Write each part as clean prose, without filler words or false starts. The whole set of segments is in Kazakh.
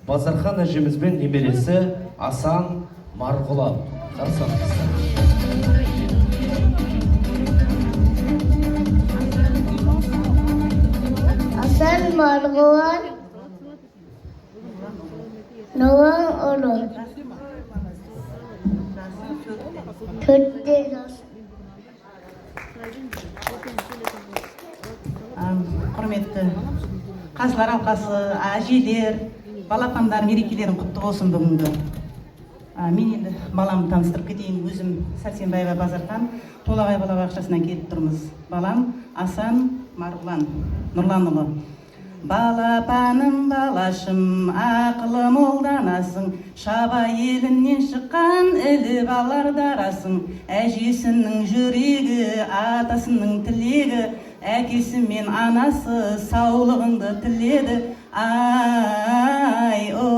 Базархан әжемізбен немересі Асан Марғұлан. Қарсаңыздар. Асан Marğulan Nolan olur. Kötü Құрметті қазылар алқасы, әжелер, балапандар мерекелерін құтты болсын бүгінгі. Мен енді баламды таныстырып кетейін. Өзім Сәрсенбаева Базархан, Толағай балабақшасынан келіп тұрмыз. Балам Асан Марғұлан Нұрланұлы. Балапаным балашым, ақылы молданасың, шаба елінен шыққан іліп алар дарасың. Әжесінің жүрегі, атасының тілегі, әкесі мен анасы саулығыңды тіледі. Ай, ой,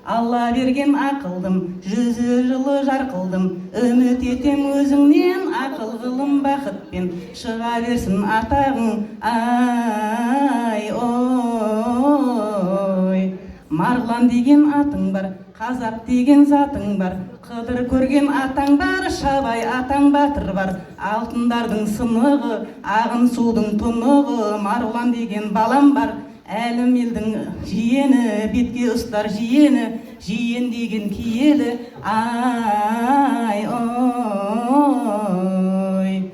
Алла берген ақылдым, жүзі жылы жарқылдым, үміт етем өзіңнен, ақыл ғылым бақытпен шыға берсін атағың. Ай, ой, Марғұлан деген атың бар, қазақ деген затың бар, Қыдыр көрген атаң бар, Шабай атаң батыр бар, алтындардың сынығы, ағын судың тұнығы. Марғұлан деген балам бар, әлім елдің жиені, бетке ұстар жиені, жиен деген киелі. Ай, ой,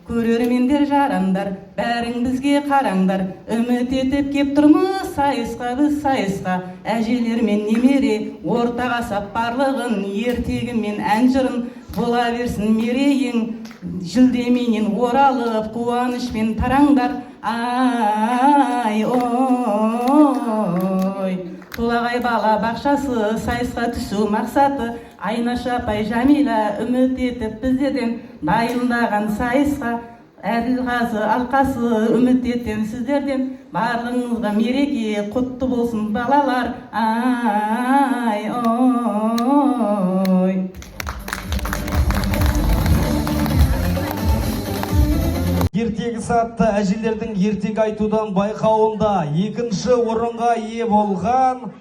көрермендер жарандар, бәрің бізге қараңдар, үміт етіп кеп тұрмыз сайысқа, біз сайысқа. Әжелер мен немере, ортаға сап барлығын, ертегімен ән жырын, бола берсін мерейің, жүлдеменен оралып, қуанышпен тараңдар. Ай, ой, Толағай бала бақшасы, сайысқа түсу мақсаты, Айнаша апай Жамила үміт етіп біздерден дайындаған сайысқа. Әділғазы алқасы үміт етем сіздерден, барлығыңызға мереке құтты болсын балалар. Ай, ой. Ертегі сатты әжелердің ертегі айтудан байқауында екінші орынға ие болған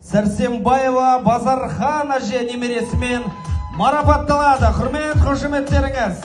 Сәрсенбаева Базархан әже немересімен марапатталады. Құрмет, қошеметтеріңіз.